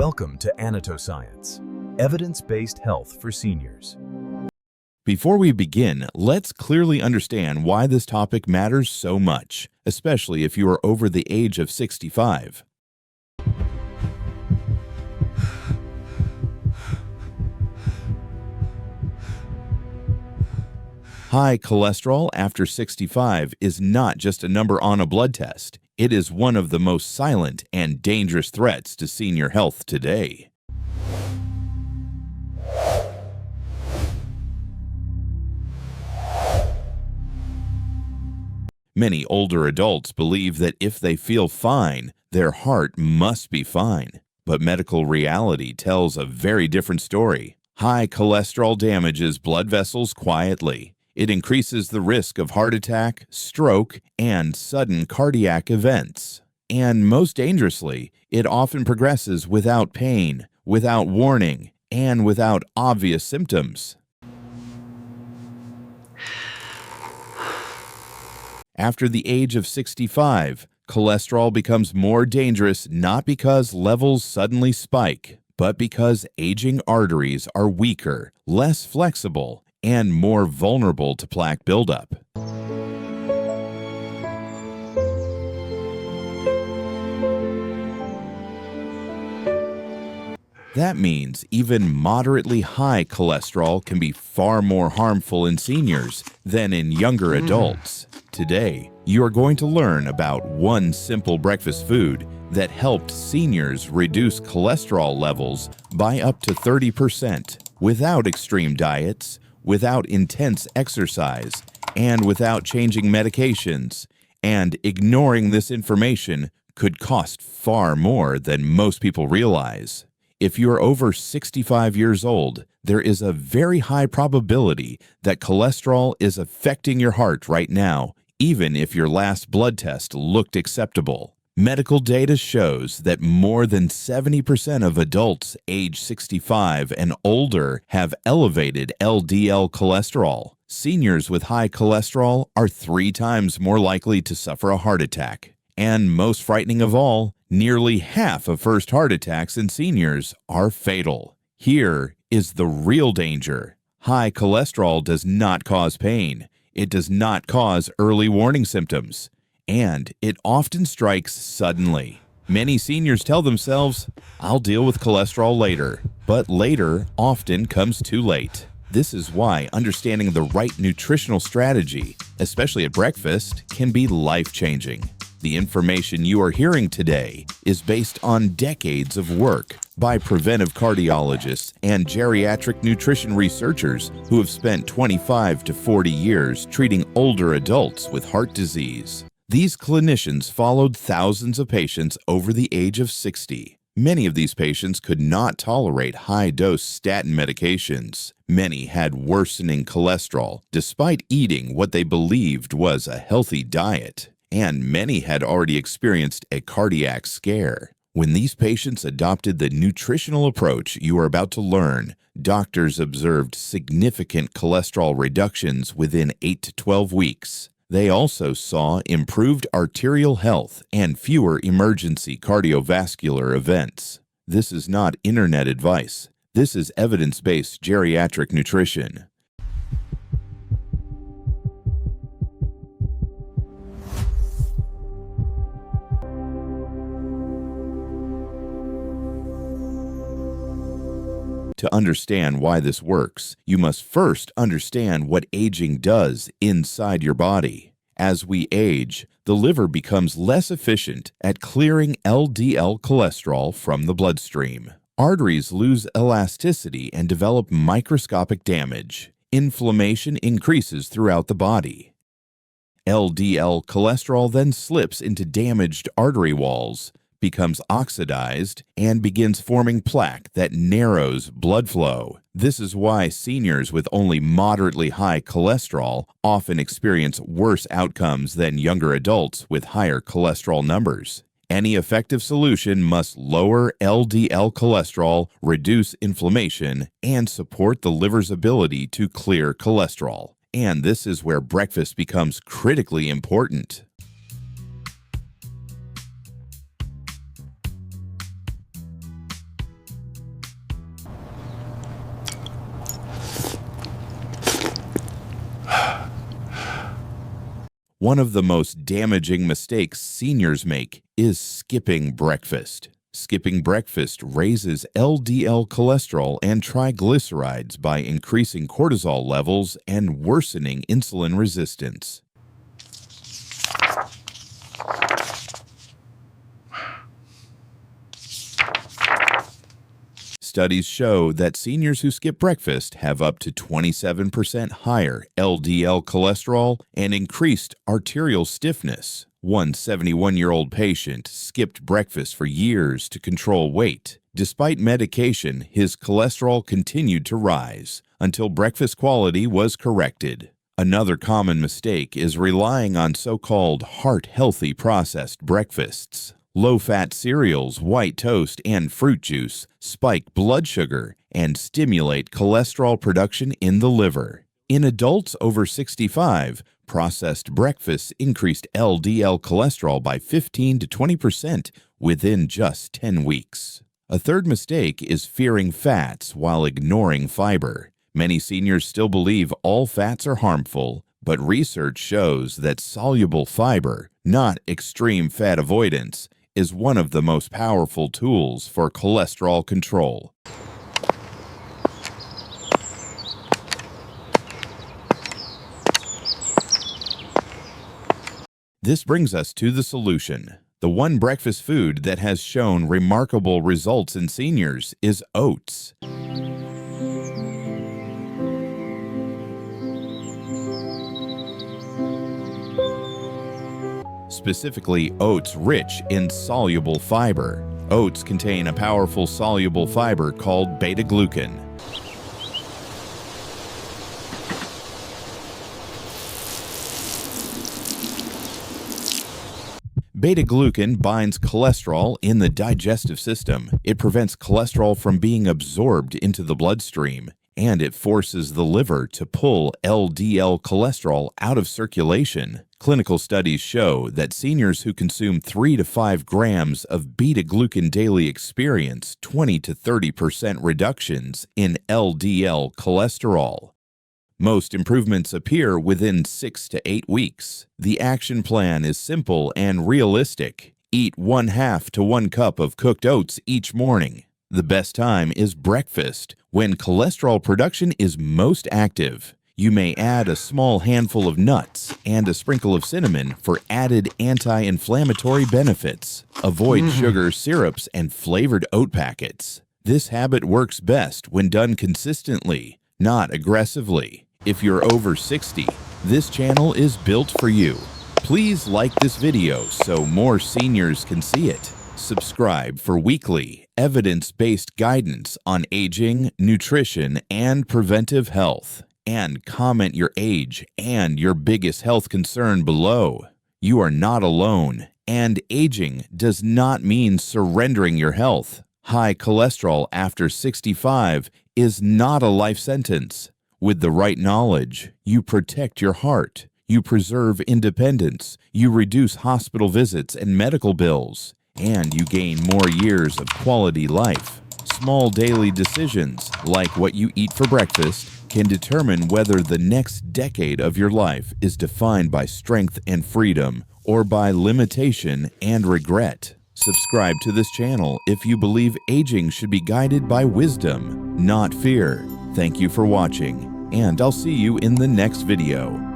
Welcome to Anato Science, evidence-based health for seniors. Before we begin, let's clearly understand why this topic matters so much, especially if you are over the age of 65. High cholesterol after 65 is not just a number on a blood test. It is one of the most silent and dangerous threats to senior health today. Many older adults believe that if they feel fine, their heart must be fine. But medical reality tells a very different story. High cholesterol damages blood vessels quietly. It increases the risk of heart attack, stroke, and sudden cardiac events. And most dangerously, it often progresses without pain, without warning, and without obvious symptoms. After the age of 65, cholesterol becomes more dangerous not because levels suddenly spike, but because aging arteries are weaker, less flexible, and more vulnerable to plaque buildup. That means even moderately high cholesterol can be far more harmful in seniors than in younger adults. Today, you are going to learn about one simple breakfast food that helped seniors reduce cholesterol levels by up to 30% without extreme diets, without intense exercise, and without changing medications. And ignoring this information could cost far more than most people realize. If you're over 65 years old, there is a very high probability that cholesterol is affecting your heart right now, even if your last blood test looked acceptable. Medical data shows that more than 70% of adults age 65 and older have elevated LDL cholesterol. Seniors with high cholesterol are 3 times more likely to suffer a heart attack. And most frightening of all, nearly half of first heart attacks in seniors are fatal. Here is the real danger. High cholesterol does not cause pain. It does not cause early warning symptoms. And it often strikes suddenly. Many seniors tell themselves, "I'll deal with cholesterol later." But later often comes too late. This is why understanding the right nutritional strategy, especially at breakfast, can be life-changing. The information you are hearing today is based on decades of work by preventive cardiologists and geriatric nutrition researchers who have spent 25 to 40 years treating older adults with heart disease. These clinicians followed thousands of patients over the age of 60. Many of these patients could not tolerate high-dose statin medications. Many had worsening cholesterol despite eating what they believed was a healthy diet. And many had already experienced a cardiac scare. When these patients adopted the nutritional approach you are about to learn, doctors observed significant cholesterol reductions within 8 to 12 weeks. They also saw improved arterial health and fewer emergency cardiovascular events. This is not internet advice. This is evidence-based geriatric nutrition. To understand why this works, you must first understand what aging does inside your body. As we age, the liver becomes less efficient at clearing LDL cholesterol from the bloodstream. Arteries lose elasticity and develop microscopic damage. Inflammation increases throughout the body. LDL cholesterol then slips into damaged artery walls, becomes oxidized, and begins forming plaque that narrows blood flow. This is why seniors with only moderately high cholesterol often experience worse outcomes than younger adults with higher cholesterol numbers. Any effective solution must lower LDL cholesterol, reduce inflammation, and support the liver's ability to clear cholesterol. And this is where breakfast becomes critically important. One of the most damaging mistakes seniors make is skipping breakfast. Skipping breakfast raises LDL cholesterol and triglycerides by increasing cortisol levels and worsening insulin resistance. Studies show that seniors who skip breakfast have up to 27% higher LDL cholesterol and increased arterial stiffness. One 71-year-old patient skipped breakfast for years to control weight. Despite medication, his cholesterol continued to rise until breakfast quality was corrected. Another common mistake is relying on so-called heart-healthy processed breakfasts. Low-fat cereals, white toast, and fruit juice spike blood sugar and stimulate cholesterol production in the liver. In adults over 65, processed breakfasts increased LDL cholesterol by 15 to 20% within just 10 weeks. A third mistake is fearing fats while ignoring fiber. Many seniors still believe all fats are harmful, but research shows that soluble fiber, not extreme fat avoidance, is one of the most powerful tools for cholesterol control. This brings us to the solution. The one breakfast food that has shown remarkable results in seniors is oats. Specifically, oats rich in soluble fiber. Oats contain a powerful soluble fiber called beta-glucan. Beta-glucan binds cholesterol in the digestive system. It prevents cholesterol from being absorbed into the bloodstream, and it forces the liver to pull LDL cholesterol out of circulation. Clinical studies show that seniors who consume 3 to 5 grams of beta-glucan daily experience 20 to 30% reductions in LDL cholesterol. Most improvements appear within 6 to 8 weeks. The action plan is simple and realistic. Eat 1/2 to 1 cup of cooked oats each morning. The best time is breakfast, when cholesterol production is most active. You may add a small handful of nuts and a sprinkle of cinnamon for added anti-inflammatory benefits. Avoid sugar syrups and flavored oat packets. This habit works best when done consistently, not aggressively. If you're over 60, this channel is built for you. Please like this video so more seniors can see it. Subscribe for weekly, evidence-based guidance on aging, nutrition, and preventive health. And comment your age and your biggest health concern below. You are not alone, and aging does not mean surrendering your health. High cholesterol after 65 is not a life sentence. With the right knowledge, you protect your heart, you preserve independence, you reduce hospital visits and medical bills, and you gain more years of quality life. Small daily decisions, like what you eat for breakfast, can determine whether the next decade of your life is defined by strength and freedom or by limitation and regret. Subscribe to this channel if you believe aging should be guided by wisdom, not fear. Thank you for watching, and I'll see you in the next video.